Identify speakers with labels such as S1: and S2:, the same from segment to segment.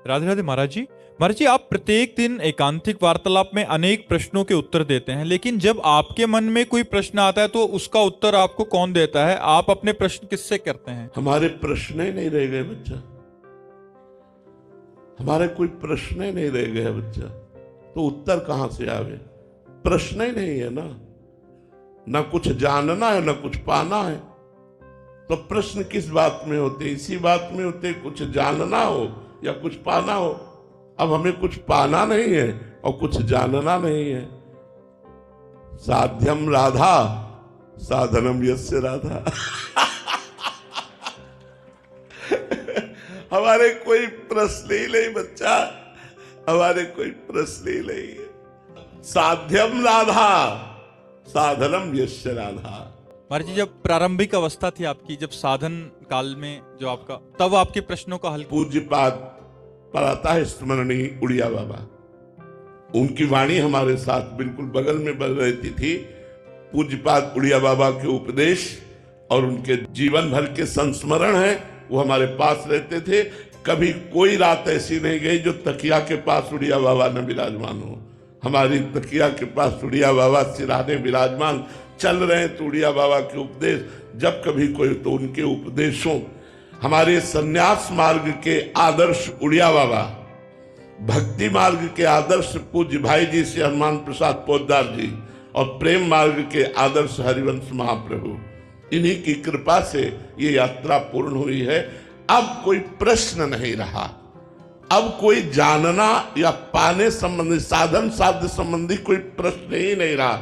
S1: राधे राधे महाराज जी। महाराज जी, आप प्रत्येक दिन एकांतिक वार्तालाप में अनेक प्रश्नों के उत्तर देते हैं, लेकिन जब आपके मन में कोई प्रश्न आता है तो उसका उत्तर आपको कौन देता है? आप अपने प्रश्न किससे करते हैं?
S2: हमारे प्रश्न ही नहीं रह गए बच्चा, हमारे कोई प्रश्न ही नहीं रह गए बच्चा, तो उत्तर कहां से आवे? प्रश्न ही नहीं है ना कुछ जानना है ना कुछ पाना है, तो प्रश्न किस बात में होते? इसी बात में होते, कुछ जानना हो या कुछ पाना हो। अब हमें कुछ पाना नहीं है और कुछ जानना नहीं है। साध्यम राधा साधनम यस्य राधा। हमारे कोई प्रश्न ही नहीं बच्चा, हमारे कोई प्रश्न ही नहीं है। साध्यम राधा साधनम यस्य राधा।
S1: महाराज जी, जब प्रारंभिक अवस्था थी आपकी, जब साधन काल में जो आपका, तब आपके प्रश्नों का हल
S2: पूज्यपाद पढ़ाता है स्मरणीय उड़िया बाबा, उनकी वाणी हमारे साथ बिल्कुल बगल में बज रहती थी। पूज्यपाद उड़िया बाबा के उपदेश और उनके जीवन भर के संस्मरण है, वो हमारे पास रहते थे। कभी कोई रात ऐसी नहीं गई जो तकिया के पास उड़िया बाबा न विराजमान हो। हमारी तकिया के पास उड़िया बाबा सिराने विराजमान, चल रहे हैं तो उड़िया बाबा के उपदेश, जब कभी कोई तो उनके उपदेशों। हमारे सन्यास मार्ग के आदर्श उड़िया बाबा, भक्ति मार्ग के आदर्श पूज्य भाई जी से हनुमान प्रसाद पोद्दार जी, और प्रेम मार्ग के आदर्श हरिवंश महाप्रभु, इन्हीं की कृपा से ये यात्रा पूर्ण हुई है। अब कोई प्रश्न नहीं रहा, अब कोई जानना या पाने संबंधी, साधन साध्य संबंधी कोई प्रश्न ही नहीं रहा।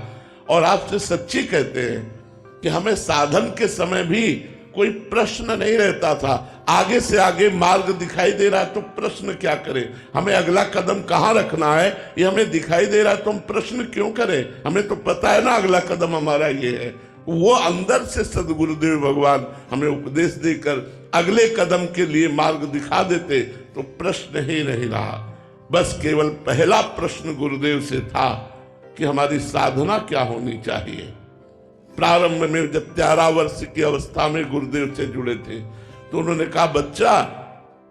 S2: और आपसे सच्ची कहते हैं कि हमें साधन के समय भी कोई प्रश्न नहीं रहता था। आगे से आगे मार्ग दिखाई दे रहा है तो प्रश्न क्या करें? हमें अगला कदम कहाँ रखना है ये हमें दिखाई दे रहा है तो हम प्रश्न क्यों करें? हमें तो पता है ना अगला कदम हमारा ये है। वो अंदर से सदगुरुदेव भगवान हमें उपदेश देकर अगले कदम के लिए मार्ग दिखा देते तो प्रश्न ही नहीं रहा। बस केवल पहला प्रश्न गुरुदेव से था कि हमारी साधना क्या होनी चाहिए। प्रारंभ में जब 13 वर्ष की अवस्था में गुरुदेव से जुड़े थे तो उन्होंने कहा, बच्चा,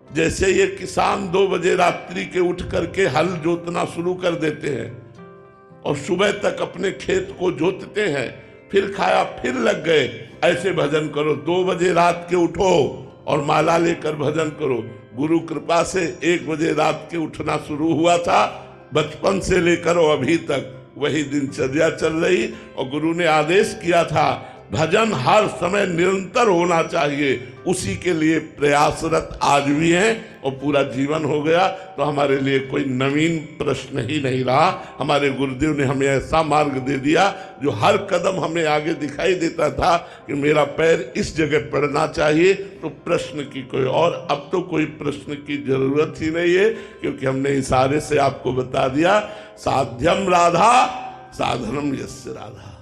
S2: जैसे ये किसान 2 बजे रात्रि के उठ करके हल जोतना शुरू कर देते हैं और सुबह तक अपने खेत को जोतते हैं, फिर खाया फिर लग गए, ऐसे भजन करो। 2 बजे रात के उठो और माला लेकर भजन करो। गुरु कृपा से 1 बजे रात के उठना शुरू हुआ था, बचपन से लेकर अभी तक वही दिनचर्या चल रही। और गुरु ने आदेश किया था भजन हर समय निरंतर होना चाहिए, उसी के लिए प्रयासरत आज भी हैं और पूरा जीवन हो गया। तो हमारे लिए कोई नवीन प्रश्न ही नहीं रहा। हमारे गुरुदेव ने हमें ऐसा मार्ग दे दिया जो हर कदम हमें आगे दिखाई देता था कि मेरा पैर इस जगह पड़ना चाहिए, तो प्रश्न की कोई और अब तो कोई प्रश्न की जरूरत ही नहीं है, क्योंकि हमने इशारे से आपको बता दिया, साध्यम राधा साधनम यस्य राधा।